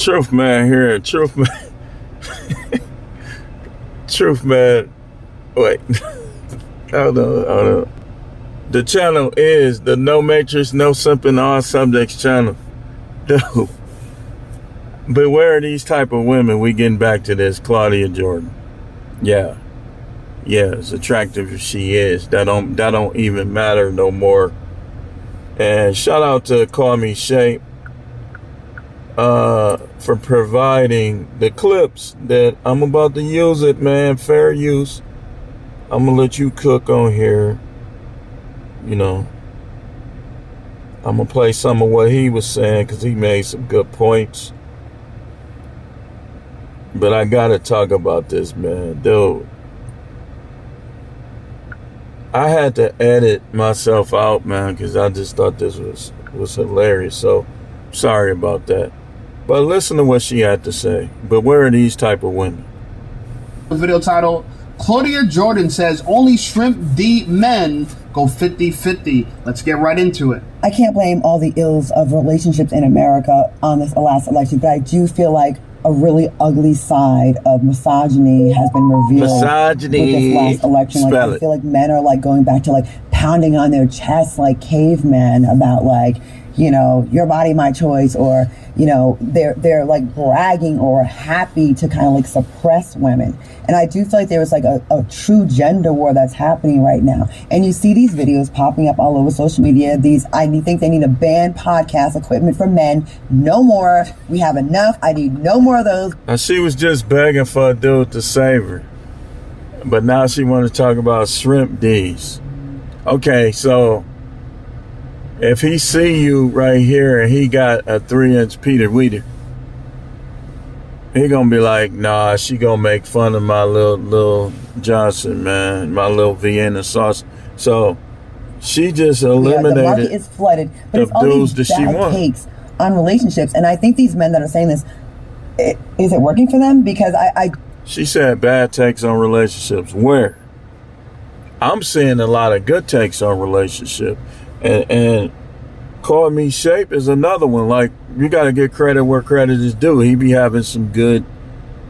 Truth man here. Truth man. Truth man. Wait. Hold on. The channel is the No Matrix, No Simping, All Subjects channel. Dude. Beware of these type of women. We getting back to this. Claudia Jordan. Yeah. Yeah, as attractive as she is, that don't even matter no more. And shout out to Call Me Shape for providing the clips that I'm about to use it, man. Fair use. I'm gonna let you cook on here. You know, I'm gonna play some of what he was saying because he made some good points. But I gotta talk about this, man, dude. I had to edit myself out, man, because I just thought this was hilarious. So, sorry about that. But listen to what she had to say. Beware of these type of women. The video title, Claudia Jordan says only shrimp D men go 50-50. Let's get right into it. I can't blame all the ills of relationships in America on this last election, but I do feel like a really ugly side of misogyny has been revealed with this last election. Like, I feel like men are like going back to like pounding on their chests like cavemen about like, you know, your body, my choice, or, you know, they're like bragging or happy to kind of like suppress women. And I do feel like there was like a true gender war that's happening right now. And you see these videos popping up all over social media. I think they need to ban podcast equipment for men. No more. We have enough. I need no more of those. Now, she was just begging for a dude to save her. But now she want to talk about shrimp D's. Okay, so if he see you right here and he got a 3-inch Peter Weeder, he gonna be like, nah, she gonna make fun of my little Johnson, man, my little Vienna sauce. So she just eliminated the market is flooded, but it's all these bad takes on relationships. And I think these men that are saying this, is it working for them? Because she said bad takes on relationships. Where? I'm seeing a lot of good takes on relationships. And Call Me Shape is another one. Like, you got to get credit where credit is due. He be having some good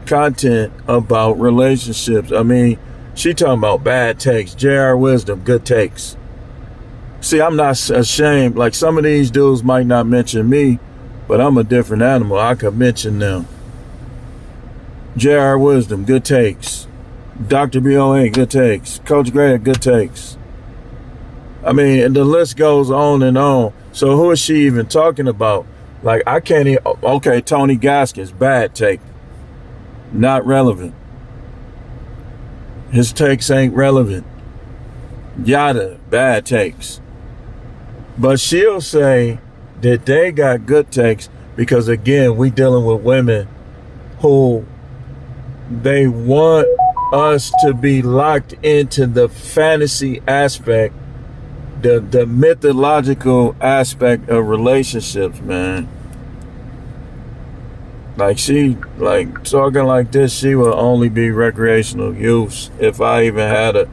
content about relationships. I mean, she talking about bad takes. J.R. Wisdom, good takes. See, I'm not ashamed. Like, some of these dudes might not mention me, but I'm a different animal. I could mention them. J.R. Wisdom, good takes. Dr. B.O.A., good takes. Coach Gray, good takes. I mean, and the list goes on and on. So who is she even talking about? Like, I can't even, okay, Tony Gaskins, bad take. Not relevant. His takes ain't relevant. Yada, bad takes. But she'll say that they got good takes because, again, we dealing with women who they want us to be locked into the fantasy aspect, the mythological aspect of relationships, man. Like, she, like, talking like this, she will only be recreational use if I even had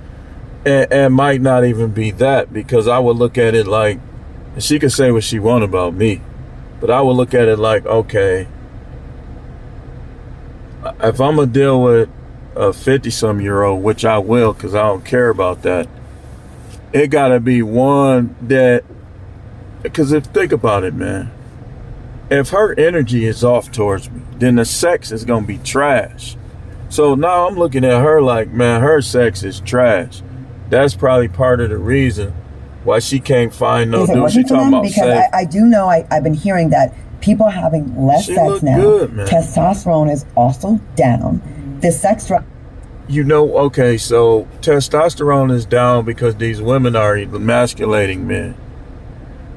and might not even be that, because I would look at it like, she could say what she want about me, but I would look at it like, okay, if I'm gonna deal with a 50-some-year-old, which I will, because I don't care about that, it gotta be one that, because think about it, man. If her energy is off towards me, then the sex is gonna be trash. So now I'm looking at her like, man, her sex is trash. That's probably part of the reason why she can't find no dude. She talking about because sex. I do know, I've been hearing that people are having less sex now. Good, man. Testosterone is also down. The sex drive. You know, okay, so testosterone is down because these women are emasculating men.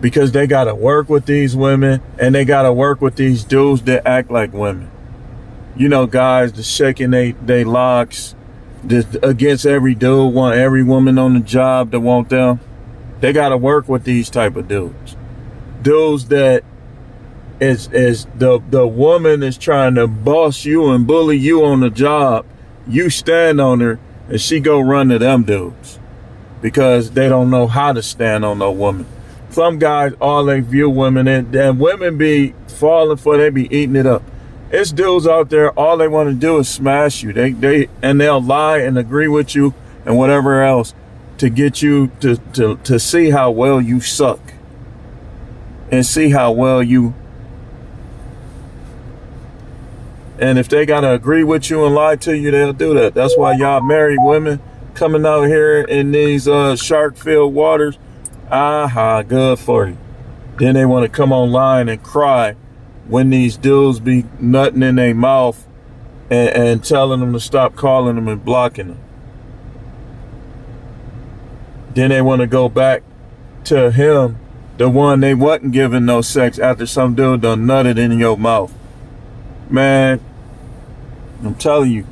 Because they got to work with these women and they got to work with these dudes that act like women. You know, guys that shaking they locks against every dude, want every woman on the job that want them. They got to work with these type of dudes. Dudes that is the woman is trying to boss you and bully you on the job. You stand on her and she go run to them dudes because they don't know how to stand on no woman. Some guys, all they view women, and women be falling for, they be eating it up. It's dudes out there, all they want to do is smash you. They'll lie and agree with you and whatever else to get you to see how well you suck and see how well you. And if they gotta agree with you and lie to you, they'll do that. That's why y'all married women coming out here in these shark-filled waters. Aha, good for you. Then they want to come online and cry when these dudes be nutting in their mouth and telling them to stop calling them and blocking them. Then they want to go back to him, the one they wasn't giving no sex after some dude done nutted in your mouth. Man, I'm telling you,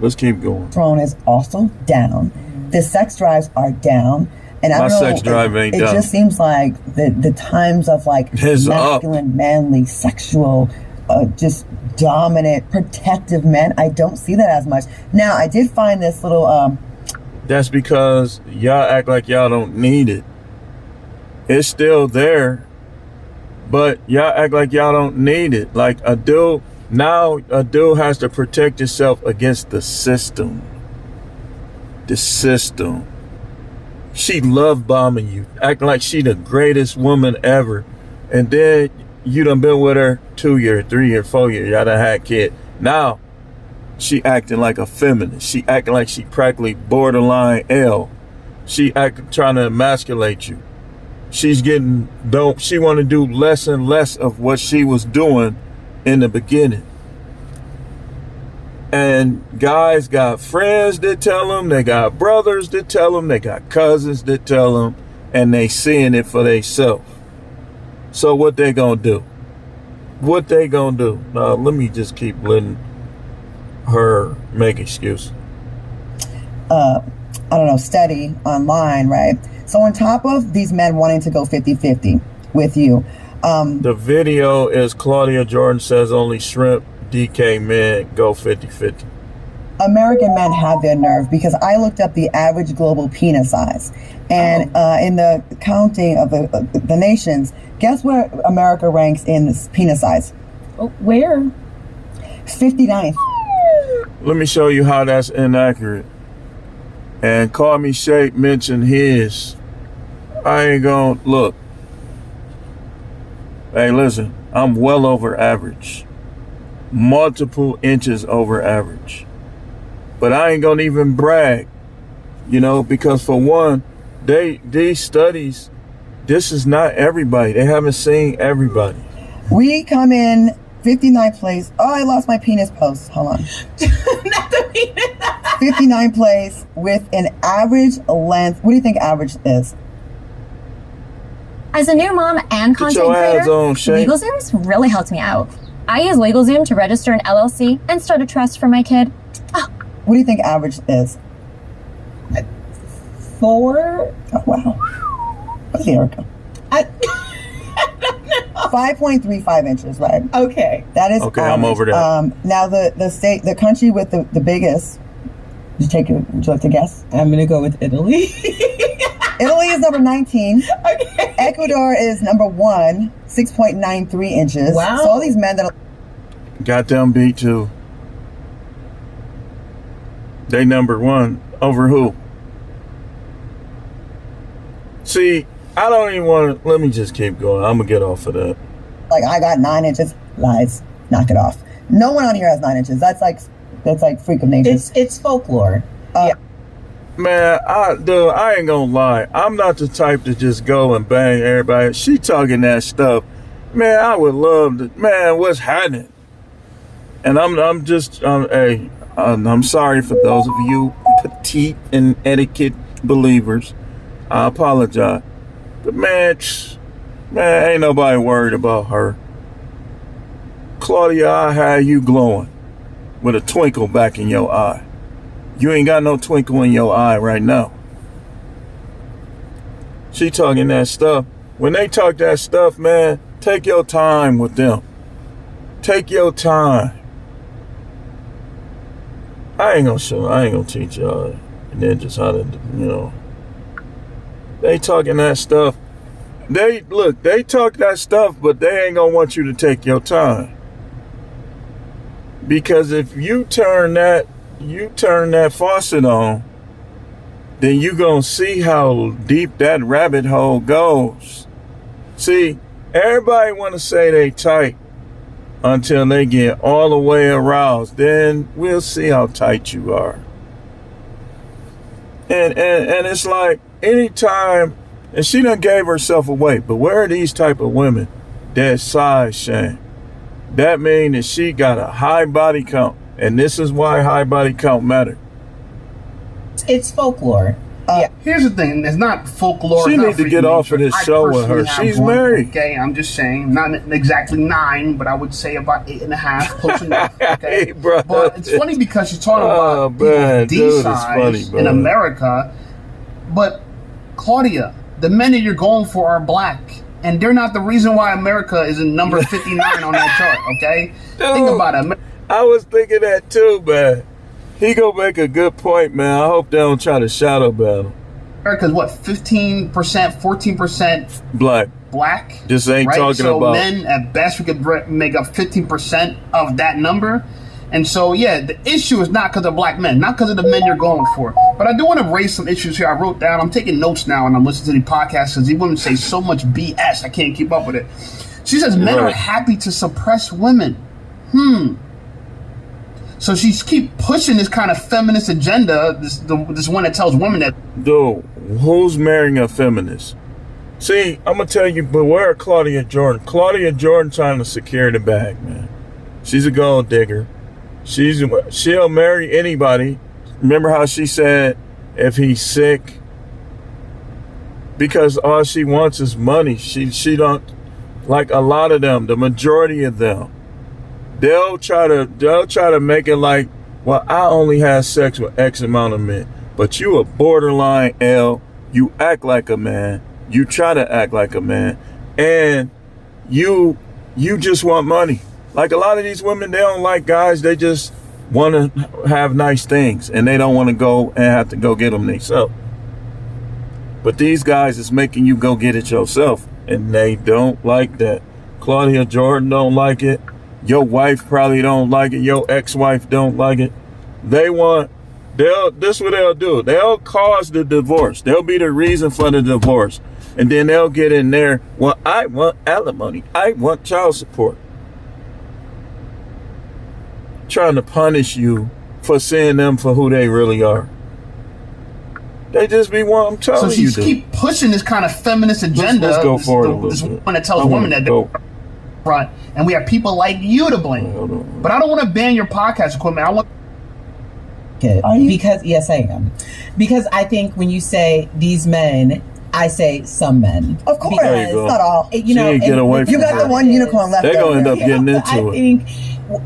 let's keep going. Throne is also down. The sex drives are down. And I don't know, sex drive ain't it down. just seems like the times of like It's masculine, manly, sexual, just dominant, protective men, I don't see that as much. Now, I did find this little... That's because y'all act like y'all don't need it. It's still there, but y'all act like y'all don't need it. Like a dude has to protect himself against the system. The system. She love bombing you, acting like she the greatest woman ever. And then you done been with her 2 years, 3 years, 4 years. Y'all done had kid. Now, she acting like a feminist. She acting like she practically borderline L. She trying to emasculate you. She want to do less and less of what she was doing in the beginning. And guys got friends that tell them, they got brothers that tell them, they got cousins that tell them, and they seeing it for themselves. So what they gonna do? What they gonna do? Now, let me just keep letting her make excuses. I don't know, study online, right? So on top of these men wanting to go 50-50 with you. The video is Claudia Jordan says only shrimp DK men go 50-50. American men have their nerve, because I looked up the average global penis size. And in the counting of the nations, guess where America ranks in this penis size? Oh, where? 59th. Let me show you how that's inaccurate. And Call Me Shape mentioned his. I ain't gonna look. Hey, listen, I'm well over average. Multiple inches over average. But I ain't gonna even brag, because for one, these studies, this is not everybody. They haven't seen everybody. We come in 59th place. Oh, I lost my penis post. Hold on. Not the penis. 59th place with an average length. What do you think average is? As a new mom and content your ads creator, on, Shay. LegalZoom's really helped me out. I use LegalZoom to register an LLC and start a trust for my kid. What do you think average is? 4. Oh, wow. What's Erica? I don't know. 5.35 inches, right? Okay. That is Okay, average. I'm over that. Now the country with the biggest. Would you like to guess? I'm gonna go with Italy. Italy is number 19. Okay. Ecuador is number 1, 6.93 inches. Wow. So all these men that are Got them beat too. They number 1 over who? See, I don't even want to. Let me just keep going. I'm gonna get off of that. like, I got 9 inches. Lies. Knock it off. No one on here has 9 inches. That's like freak of nature. It's folklore. Man, I ain't gonna lie. I'm not the type to just go and bang everybody. She talking that stuff. Man, I would love to. Man, what's happening? And I'm sorry for those of you petite and etiquette believers. I apologize. But man, ain't nobody worried about her. Claudia, I had you glowing with a twinkle back in your eye. You ain't got no twinkle in your eye right now. She talking that stuff. When they talk that stuff, man, take your time with them. Take your time. I ain't gonna teach y'all ninjas how to, They talking that stuff. They talk that stuff, but they ain't gonna want you to take your time. Because if you turn that faucet on, then you gonna see how deep that rabbit hole goes. See, everybody wanna say they tight until they get all the way aroused. Then we'll see how tight you are. And it's like anytime, and she done gave herself away, but where are these type of women that size shame? That means that she got a high body count, and this is why high body count matter. It's folklore. Here's the thing, it's not folklore. She needs to get off of this show with her. She's married. Okay, I'm just saying, not exactly 9, but I would say about 8.5, close enough. Okay, Hey, bro. but it's funny because she's talking about man, D dude, it's size funny, in bro. America. But Claudia, the men that you're going for are black, and they're not the reason why America is in number 59 on that chart. Okay, think about it. I was thinking that too, man. He gonna make a good point, man. I hope they don't try to shadow battle. America's what, 15%, 14% Black. black. Just ain't right? talking so about. men at best we could make up 15% of that number. And so yeah, the issue is not because of black men, not because of the men you're going for. But I do want to raise some issues here. I wrote down, I'm taking notes now and I'm listening to the podcast because these women say so much BS I can't keep up with it. She says men are happy to suppress women. So she's keep pushing this kind of feminist agenda, this one that tells women that. Dude, who's marrying a feminist? See, I'm gonna tell you, beware of Claudia Jordan. Claudia Jordan trying to secure the bag, man. She's a gold digger. She'll marry anybody. Remember how she said if he's sick, because all she wants is money. She don't, like a lot of them, the majority of them. They'll try to make it like, well, I only had sex with X amount of men, but you a borderline L. You act like a man. You try to act like a man, and you just want money. Like a lot of these women, they don't like guys. They just want to have nice things, and they don't want to go and have to go get them themselves. But these guys is making you go get it yourself, and they don't like that. Claudia Jordan don't like it. Your wife probably don't like it. Your ex-wife don't like it. This what they'll do. They'll cause the divorce. They'll be the reason for the divorce. And then they'll get in there, well, I want alimony. I want child support. Trying to punish you for seeing them for who they really are. They just be what I'm telling you. So she keep pushing this kind of feminist agenda. Let's go forward. This one that tells women that they're front, and we have people like you to blame. But I don't want to ban your podcast equipment. I want. Because yes, I am. Because I think when you say these men, I say some men. Of course, it's not all. You know, get away from you got the one unicorn left. They're gonna end up getting into I it. think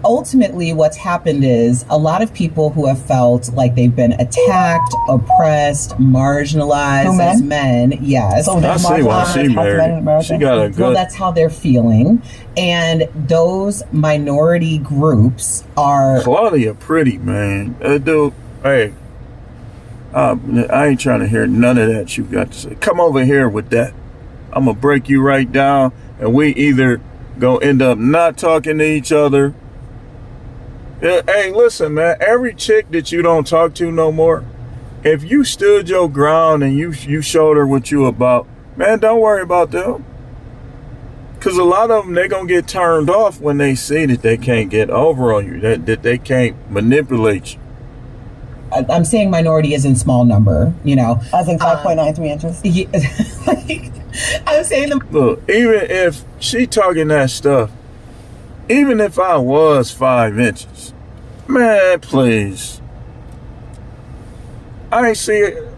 ultimately what's happened is a lot of people who have felt like they've been attacked, oppressed, marginalized as men. Yes. So I see why she married. She got a good. Well, that's how they're feeling. And those minority groups are. Claudia pretty, man. Dude, hey. I ain't trying to hear none of that you got to say. Come over here with that. I'm going to break you right down, and we either going to end up not talking to each other. Hey, listen, man. Every chick that you don't talk to no more, if you stood your ground and you showed her what you about, man, don't worry about them. Because a lot of them, they're going to get turned off when they see that they can't get over on you, that they can't manipulate you. I'm saying minority is in small number, you know. I think 5.93 inches. I'm saying Look, even if she talking that stuff, even if I was 5 inches, man, please. I ain't see it.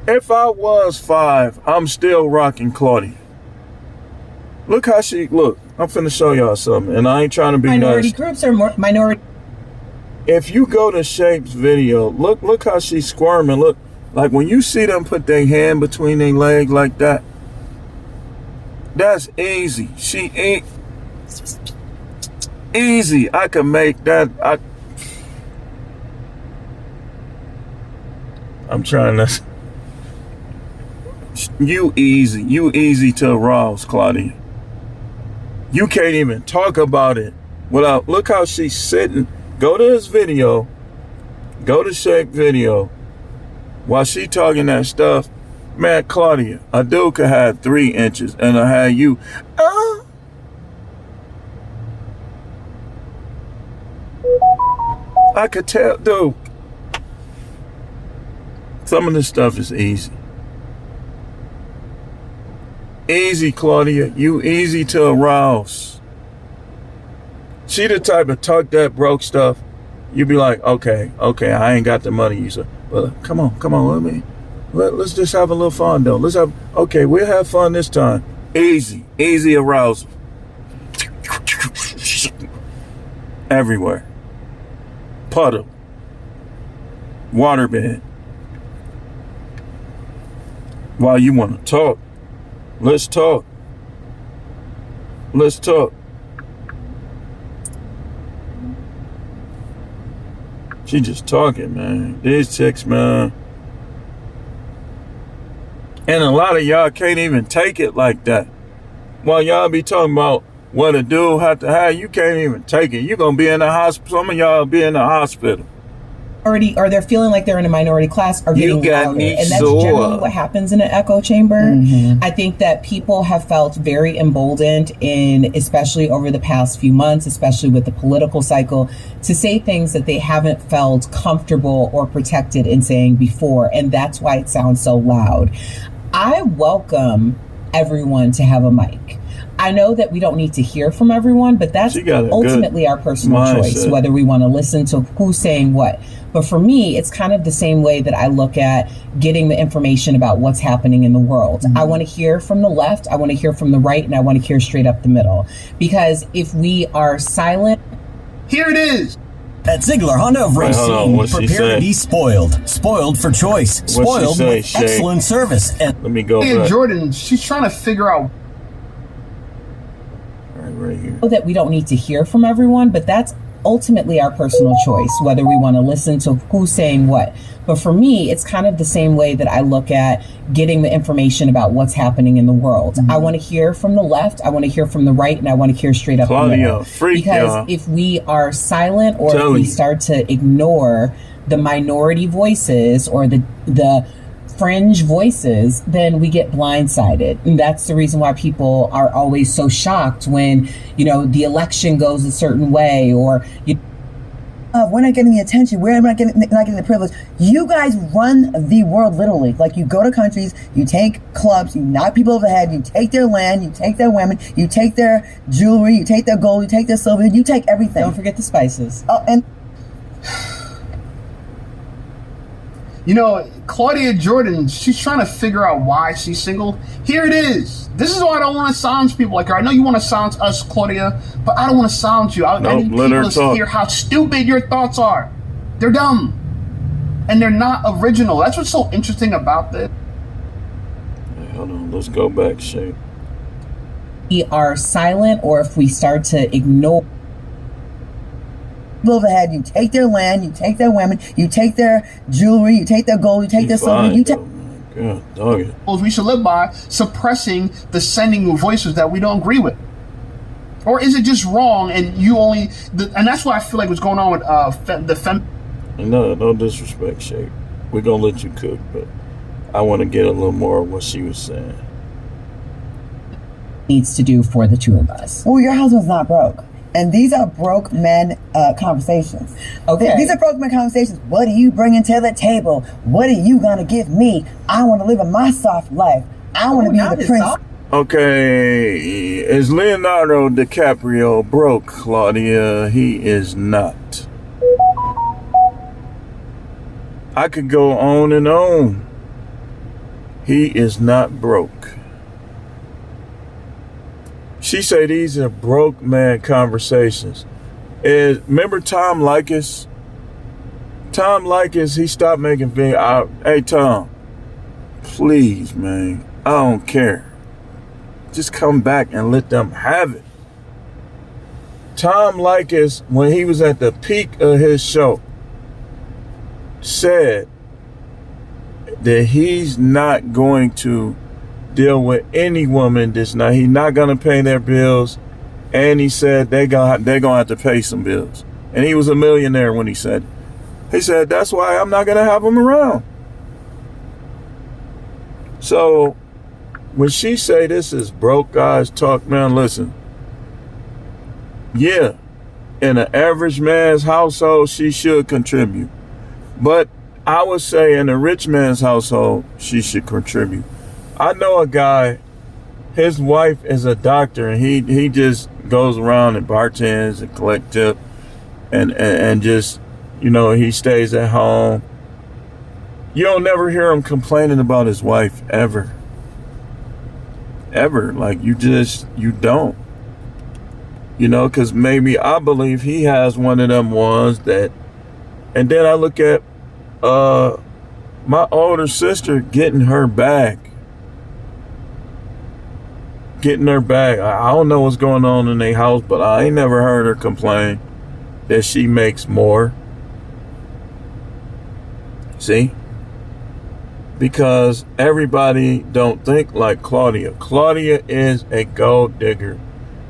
If I was 5, I'm still rocking Claudia. Look how she look. I'm finna show y'all something, and I ain't trying to be minority nice. groups are more minority. If you go to Shape's video, look how she's squirming. Look, like when you see them put their hand between their legs like that, that's easy. She ain't easy. I can make that. I'm trying to. You easy to arouse, Claudia. You can't even talk about it without, look how she's sitting. Go to his video. Go to Shape video. While she talking that stuff, man, Claudia, a dude could have 3 inches and I had you. I could tell, dude. Some of this stuff is easy. Easy, Claudia. You easy to arouse. She the type of talk that broke stuff. You be like, okay, I ain't got the money. You say, but come on, let's just have a little fun though. We'll have fun this time. Easy arousal. Everywhere. Puddle. Waterbed. While you want to talk, let's talk. She just talking, man. These chicks, man. And a lot of y'all can't even take it like that. While y'all be talking about what a dude have to have, you can't even take it. You gonna be in the hospital. Some of y'all be in the hospital. Or they're feeling like they're in a minority class, are getting louder. And that's generally what happens in an echo chamber. Mm-hmm. I think that people have felt very emboldened especially over the past few months, especially with the political cycle, to say things that they haven't felt comfortable or protected in saying before. And that's why it sounds so loud. I welcome everyone to have a mic. I know that we don't need to hear from everyone, but that's ultimately our personal choice, whether we want to listen to who's saying what. But for me, it's kind of the same way that I look at getting the information about what's happening in the world. Mm-hmm. I want to hear from the left, I want to hear from the right, and I want to hear straight up the middle. Because if we are silent... Here it is. At Ziegler Honda of Racine, prepare to be spoiled. Spoiled for choice. Spoiled with excellent service. And let me go back. Claudia Jordan, she's trying to figure out... Right here. That we don't need to hear from everyone, but that's ultimately our personal choice, whether we want to listen to who's saying what. But for me, it's kind of the same way that I look at getting the information about what's happening in the world. Mm-hmm. I want to hear from the left, I want to hear from the right, and I want to hear straight up the middle. Because if we are silent or if we start to ignore the minority voices or the fringe voices, then we get blindsided. And that's the reason why people are always so shocked when, the election goes a certain way or we're not getting the attention, we're not getting the privilege. You guys run the world literally. Like, you go to countries, you take clubs, you knock people over the head, you take their land, you take their women, you take their jewelry, you take their gold, you take their silver, you take everything. Don't forget the spices. And Claudia Jordan, she's trying to figure out why she's single. Here it is. This is why I don't want to silence people like her. I know you want to silence us, Claudia, but I don't want to silence you. I need people to hear how stupid your thoughts are. They're dumb. And they're not original. That's what's so interesting about this. Hey, hold on. Let's go back, Shane. We are silent, or if we start to ignore overhead, you take their land, you take their women, you take their jewelry, you take their gold, you take their silver, you take... We should live by suppressing the sending voices that we don't agree with. Or is it just wrong and you only... and that's what I feel like was going on with the fem... No disrespect, Shay. We're going to let you cook, but I want to get a little more of what she was saying. Needs to do for the two of us. Well, your husband's not broke. And these are broke men conversations. Okay. These are broke men conversations. What are you bringing to the table? What are you going to give me? I want to live in my soft life. I want to be the prince. Okay. Is Leonardo DiCaprio broke, Claudia? He is not. I could go on and on. He is not broke. She say these are broke man conversations. Remember Tom Likas? Tom Likas, he stopped making videos. Hey, Tom, please, man, I don't care. Just come back and let them have it. Tom Likas, when he was at the peak of his show, said that he's not going to deal with any woman he's not gonna pay their bills. And he said they're gonna have to pay some bills. And he was a millionaire when he said it. He said, that's why I'm not gonna have them around. So when she say this is broke guys talk, man, listen. Yeah, in an average man's household, she should contribute. But I would say in a rich man's household, she should contribute. I know a guy, his wife is a doctor, and he just goes around and bartends and collect tip and just, you know, he stays at home. You don't never hear him complaining about his wife ever. Ever. Like, you don't. You know, because maybe I believe he has one of them ones that, and then I look at my older sister getting her bag. I don't know what's going on in their house, but I ain't never heard her complain that she makes more. See? Because everybody don't think like Claudia. Claudia is a gold digger.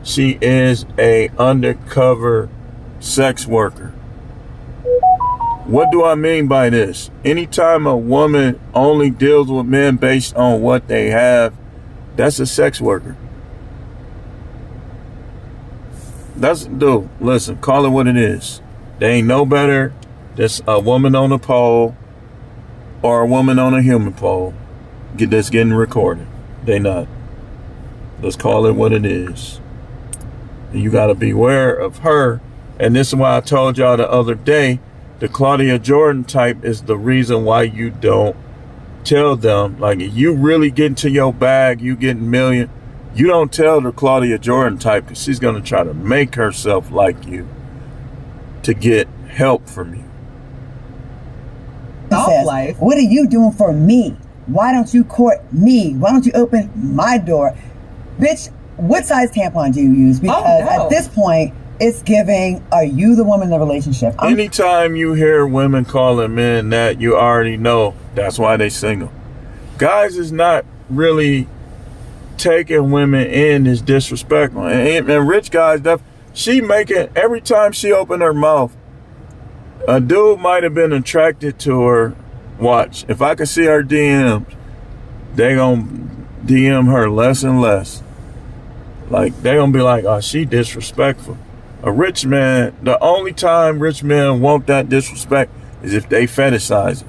She is a undercover sex worker. What do I mean by this? Anytime a woman only deals with men based on what they have, that's a sex worker. Listen, call it what it is. They ain't no better than a woman on a pole or a woman on a human pole that's getting recorded. They not. Let's call it what it is. And you got to beware of her. And this is why I told y'all the other day, the Claudia Jordan type is the reason why you don't tell them. Like, if you really get into your bag, you getting million, you don't tell the Claudia Jordan type, because she's going to try to make herself like you to get help from you. Says, what are you doing for me? Why don't you court me? Why don't you open my door? Bitch, what size tampon do you use? Because at this point, it's giving, are you the woman in the relationship? Anytime you hear women calling men that, you already know that's why they single. Guys is not really taking women in is disrespectful. And rich guys, she making, every time she opened her mouth, a dude might have been attracted to her. Watch, if I could see her DMs, they gonna DM her less and less. Like, they gonna be like, oh, she disrespectful. A rich man, the only time rich men want that disrespect is if they fetishize it.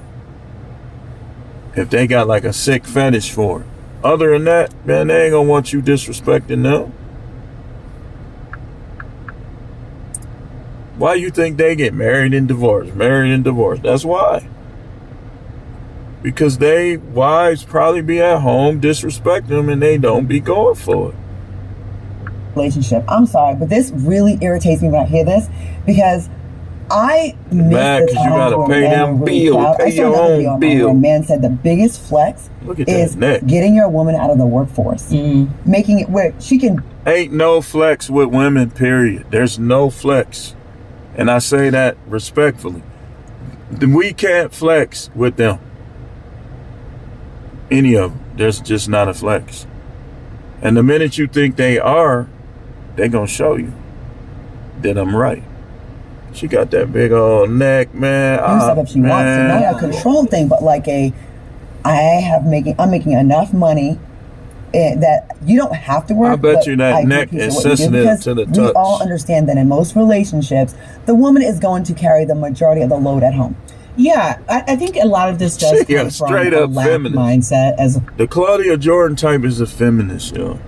If they got like a sick fetish for it. Other than that, man, they ain't gonna want you disrespecting them. Why you think they get married and divorced? That's why. Because they wives probably be at home, disrespect them, and they don't be going for it. Relationship. I'm sorry, but this really irritates me when I hear this, because I miss the time you gotta pay them bills. Pay your own bill. Where a man said the biggest flex is getting your woman out of the workforce, making it where she can. Ain't no flex with women. Period. There's no flex, and I say that respectfully. We can't flex with them. Any of them. There's just not a flex. And the minute you think they are, they gonna show you that I'm right. She got that big old neck, man. Stuff if she wants to. Not a control thing, but like I'm making enough money that you don't have to work. I bet you that neck is sensitive to the touch. We all understand that in most relationships, the woman is going to carry the majority of the load at home. Yeah, I think a lot of this does come straight from up a lack feminist mindset. The Claudia Jordan type is a feminist, yo.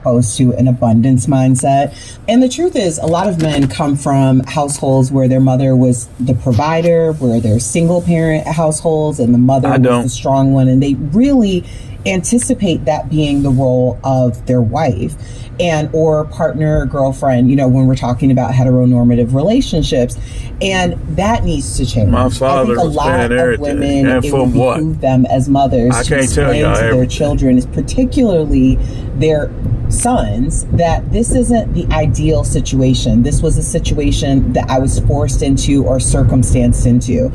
Opposed to an abundance mindset. And the truth is, a lot of men come from households where their mother was the provider, where they're single parent households, and the mother was the strong one, and they really anticipate that being the role of their wife and or partner or girlfriend, you know, when we're talking about heteronormative relationships. And that needs to change. My father I think a lot of women, it would behoove them as mothers to explain to their children, particularly their sons, that this isn't the ideal situation. This was a situation that I was forced into or circumstanced into.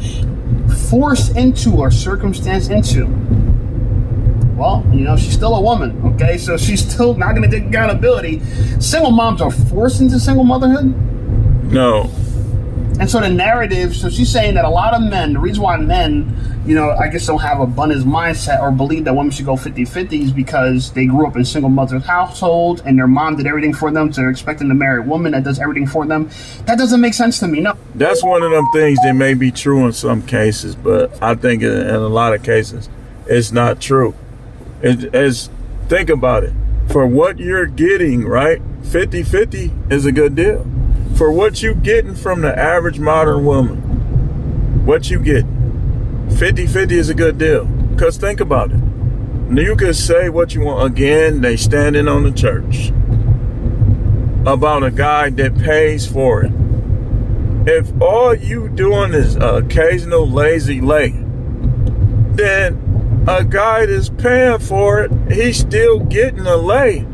Forced into or circumstanced into. Well, she's still a woman, okay? So she's still not going to take accountability. Single moms are forced into single motherhood? No. And so the narrative, so she's saying that a lot of men, the reason why men, I guess don't have abundance mindset or believe that women should go 50-50 is because they grew up in single mother households and their mom did everything for them, so they're expecting to marry a woman that does everything for them. That doesn't make sense to me, no. That's one of them things that may be true in some cases, but I think in a lot of cases, it's not true. Think about it. For what you're getting, right, 50-50 is a good deal. For what you getting from the average modern woman, what you get, 50-50 is a good deal. Because think about it. You could say what you want. Again, they standing on the church about a guy that pays for it. If all you doing is occasional lazy lay, then a guy that's paying for it, he's still getting a lay.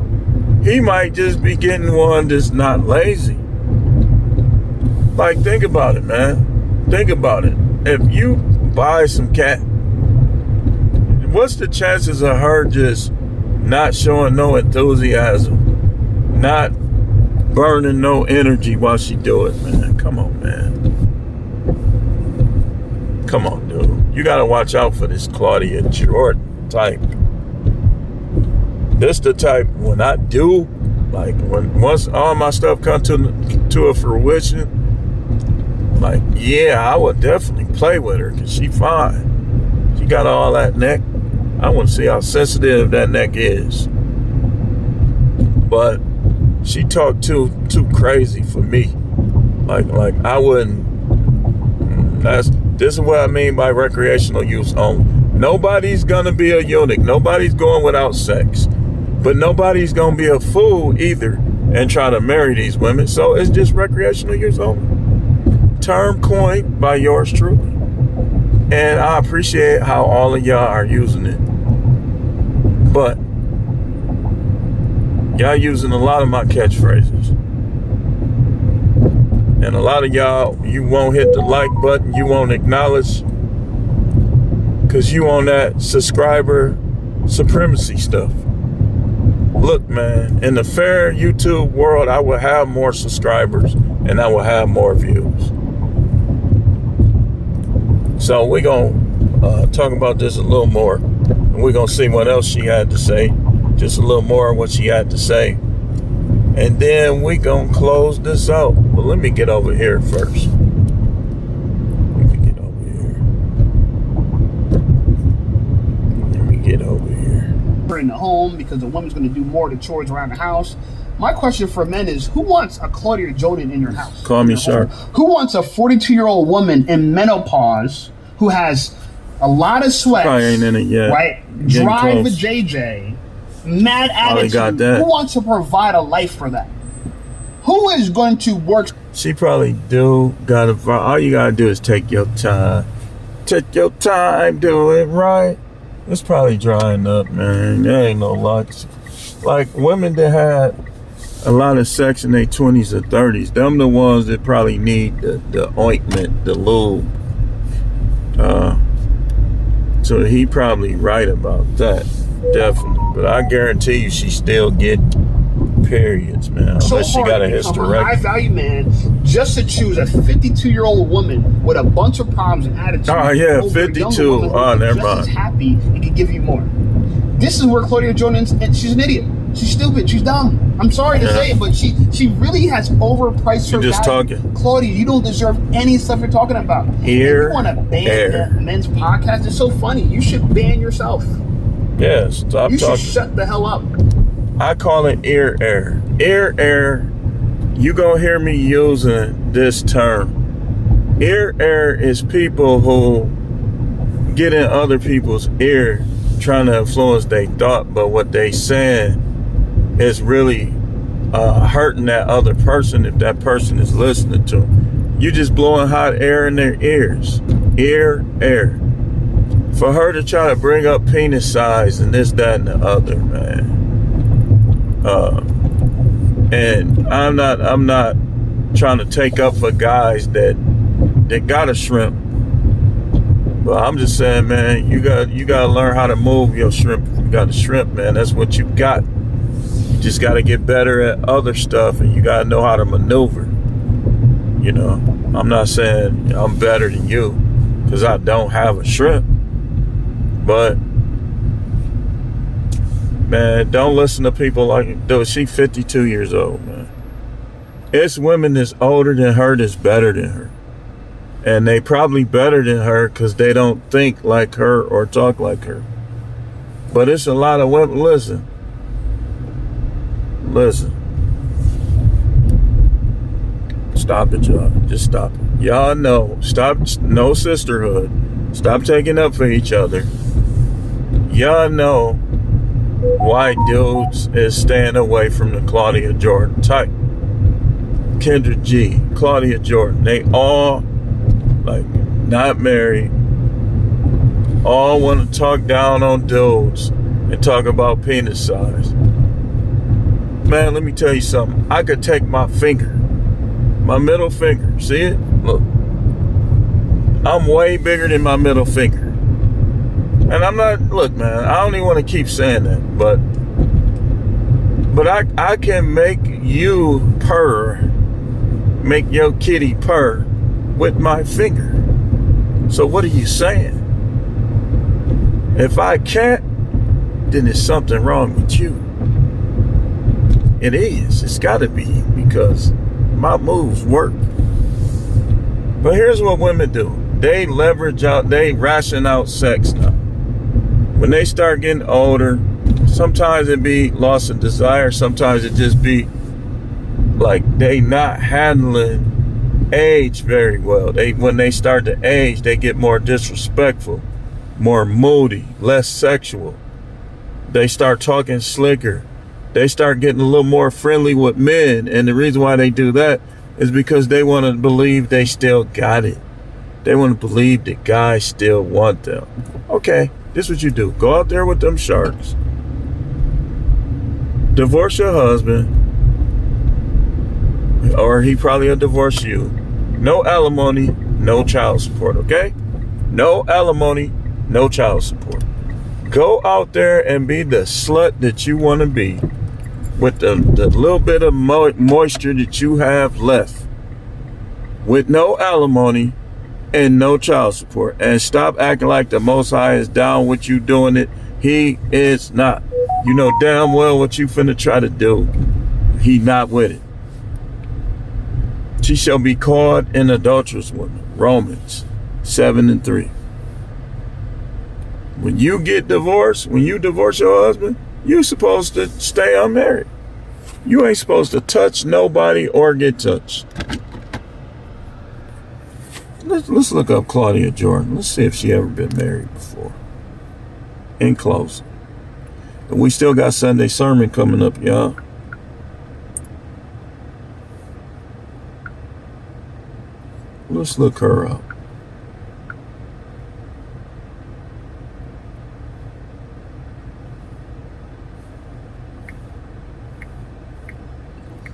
He might just be getting one that's not lazy. Like, think about it, man. Think about it. If you buy some cat, what's the chances of her just not showing no enthusiasm, not burning no energy while she do it, man? Come on, man. Come on, dude. You gotta watch out for this Claudia Jordan type. This the type when I do, like once all my stuff come to a fruition, like, yeah, I would definitely play with her because she fine. She got all that neck. I want to see how sensitive that neck is. But she talked too crazy for me. Like I wouldn't. This is what I mean by recreational use only. Nobody's gonna be a eunuch. Nobody's going without sex. But nobody's gonna be a fool either and try to marry these women. So it's just recreational use only. Term coined by yours truly. And I appreciate how all of y'all are using it. But y'all using a lot of my catchphrases. And a lot of y'all, you won't hit the like button, you won't acknowledge, because you on that subscriber supremacy stuff. Look, man, in the fair YouTube world, I will have more subscribers and I will have more views. So we're going to talk about this a little more. And we're going to see what else she had to say. Just a little more of what she had to say. And then we're going to close this out. But let me get over here first. Let me get over here. In the home because the woman's going to do more of the chores around the house. My question for men is, who wants a Claudia Jordan in your house? Call me sharp. Who wants a 42-year-old woman in menopause who has a lot of sweat, probably ain't in it yet. Right? Drive a JJ, mad attitude. Got that. Who wants to provide a life for that? Who is going to work? She probably do. All you gotta do is take your time. Take your time, do it right. It's probably drying up, man. There ain't no luck. Like women that had a lot of sex in their 20s or 30s, them the ones that probably need the ointment, the lube. So he probably right about that, definitely. But I guarantee you, she still get periods, man. Unless she got a hysterectomy. High value man just to choose a 52-year-old woman with a bunch of problems and attitudes. Oh yeah, 52. Oh, never mind. Just happy and can give you more. This is where Claudia Jordan, and she's an idiot. She's stupid. She's dumb. I'm sorry to say it, but she really has overpriced her just value. Talking. Claudia, you don't deserve any stuff you're talking about. You want to ban the men's podcast? It's so funny. You should ban yourself. Yeah, stop talking. You should shut the hell up. I call it ear air. Ear air. You gonna hear me using this term. Ear air is people who get in other people's ear trying to influence their thought, but what they saying is really hurting that other person if that person is listening to them. You just blowing hot air in their ears. Ear air. For her to try to bring up penis size and this, that, and the other, man. And I'm not trying to take up for guys that got a shrimp. But I'm just saying, man, you gotta learn how to move your shrimp got a shrimp, man. That's what you got. You just got to get better at other stuff, and you got to know how to maneuver. You know, I'm not saying I'm better than you because I don't have a shrimp, but man, don't listen to people like, dude, she 52 years old, man. It's women that's older than her that's better than her. And they probably better than her because they don't think like her or talk like her. But it's a lot of women. Listen. Stop it, y'all. Just stop it. Y'all know. Stop. No sisterhood. Stop taking up for each other. Y'all know why dudes is staying away from the Claudia Jordan type. Kendra G, Claudia Jordan, they all, like, not married, all want to talk down on dudes and talk about penis size. Man, let me tell you something. I could take my finger, my middle finger, see it? Look. I'm way bigger than my middle finger. And I'm not, look, man, I don't even want to keep saying that, but I can make you purr, make your kitty purr with my finger. So what are you saying? If I can't, then there's something wrong with you. It is. It's got to be, because my moves work. But here's what women do. They leverage out, they ration out sex now. When they start getting older, sometimes it be loss of desire. Sometimes it just be like they not handling age very well. When they start to age, they get more disrespectful, more moody, less sexual. They start talking slicker. They start getting a little more friendly with men. And the reason why they do that is because they want to believe they still got it. They want to believe that guys still want them. Okay. This is what you do. Go out there with them sharks. Divorce your husband. Or he probably will divorce you. No alimony, no child support, okay? No alimony, no child support. Go out there and be the slut that you want to be with the little bit of moisture that you have left. With no alimony and no child support. And stop acting like the Most High is down with you doing it. He is not. You know damn well what you finna try to do. He not with it. She shall be called an adulterous woman. Romans 7:3. When you get divorced, when you divorce your husband, you're supposed to stay unmarried. You ain't supposed to touch nobody or get touched. Let's look up Claudia Jordan. Let's see if she ever been married before. In closing. And we still got Sunday sermon coming up, y'all. Let's look her up.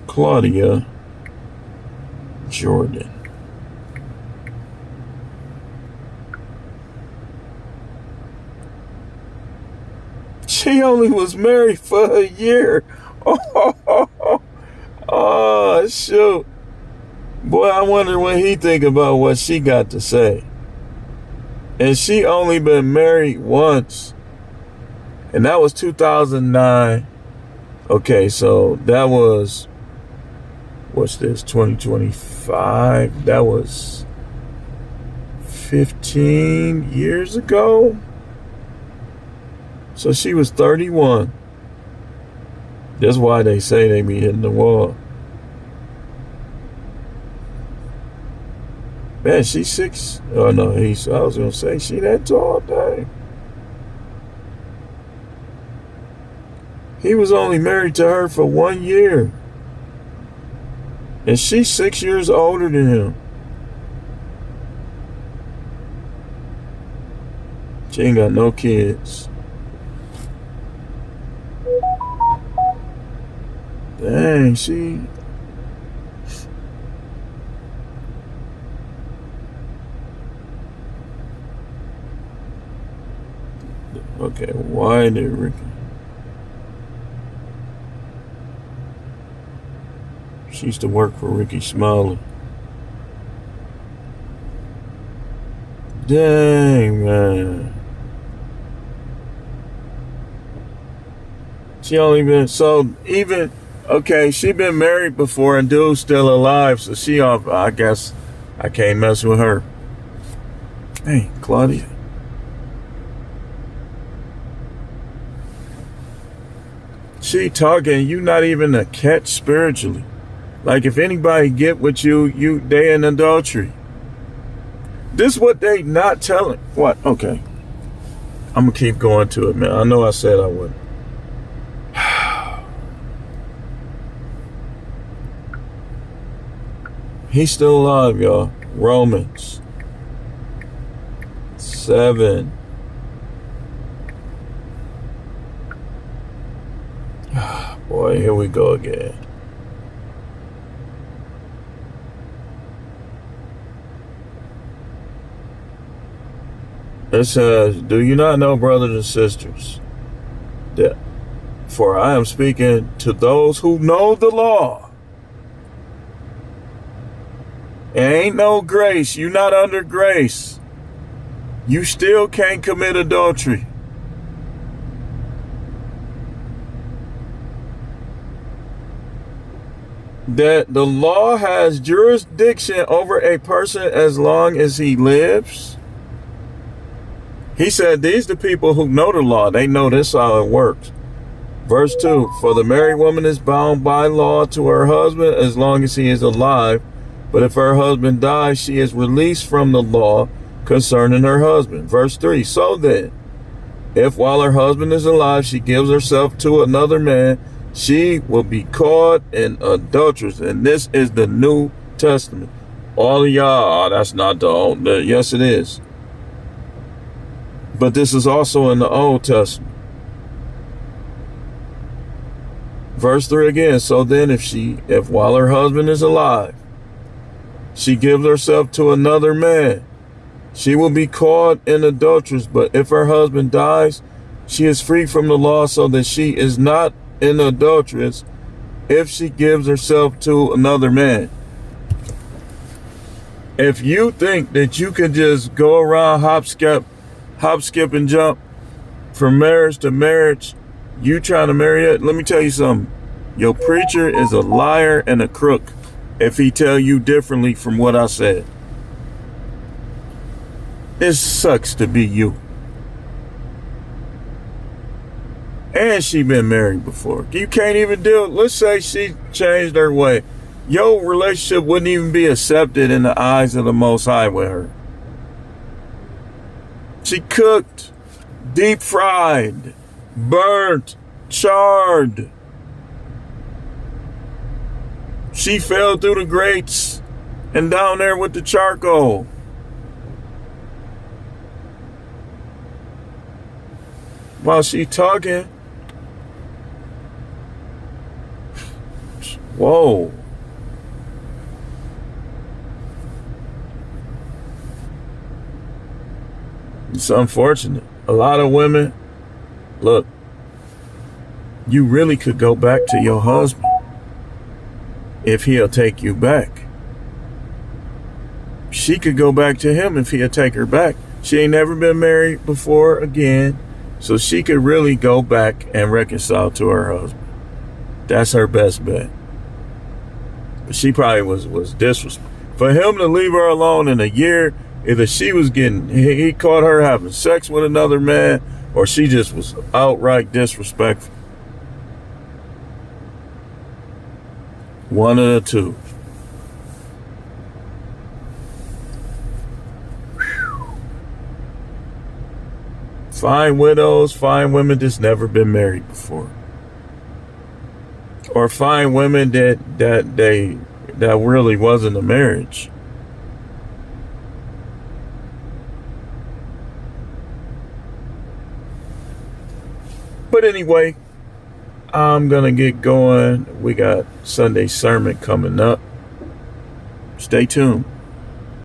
Claudia Jordan. She only was married for a year. Oh, shoot. Boy, I wonder what he think about what she got to say. And she only been married once. And that was 2009. Okay, so that was, what's this, 2025? That was 15 years ago. So she was 31. That's why they say they be hitting the wall. Man, she's 6. Oh no, I was gonna say she that tall, dang. He was only married to her for 1 year. And she's 6 years older than him. She ain't got no kids. Dang, she... Okay, why did Ricky... She used to work for Ricky Smiley. Dang, man. She only been, so even, okay, she been married before and dude's still alive, so she off, I guess I can't mess with her. Hey, Claudia. She talking, you not even a catch spiritually. Like if anybody get with you, they in adultery. This what they not telling. What? Okay. I'm gonna keep going to it, man. I know I said I wouldn't. He's still alive, y'all. Romans 7. Boy, here we go again. It says, do you not know, brothers and sisters, that for I am speaking to those who know the law. It ain't no grace. You not under grace. You still can't commit adultery. That the law has jurisdiction over a person as long as he lives. He said, these the people who know the law. They know this how it works. Verse 2, for the married woman is bound by law to her husband as long as he is alive. But if her husband dies, she is released from the law concerning her husband. Verse 3, so then, if while her husband is alive, she gives herself to another man, she will be caught an adulteress. And this is the New Testament. All of y'all, that's not the Old. Yes, it is. But this is also in the Old Testament. Verse 3 again. So then if while her husband is alive, she gives herself to another man, she will be caught an adulteress. But if her husband dies, she is free from the law, so that she is not an adulteress if she gives herself to another man. If you think that you can just go around hop, skip, and jump from marriage to marriage, you trying to marry it, let me tell you something. Your preacher is a liar and a crook if he tell you differently from what I said. It sucks to be you. And she been married before. You can't even deal. Let's say she changed her way. Your relationship wouldn't even be accepted in the eyes of the Most High with her. She cooked, deep fried, burnt, charred. She fell through the grates and down there with the charcoal. While she talking, whoa. It's unfortunate. A lot of women, look, you really could go back to your husband if he'll take you back. She could go back to him if he'll take her back. She ain't never been married before again, so she could really go back and reconcile to her husband. That's her best bet. But she probably was disrespectful. For him to leave her alone in a year, either she was he caught her having sex with another man, or she just was outright disrespectful. One of the two. Fine widows, fine women that's never been married before. Or fine women that really wasn't a marriage. But anyway, I'm gonna get going. We got Sunday sermon coming up. Stay tuned.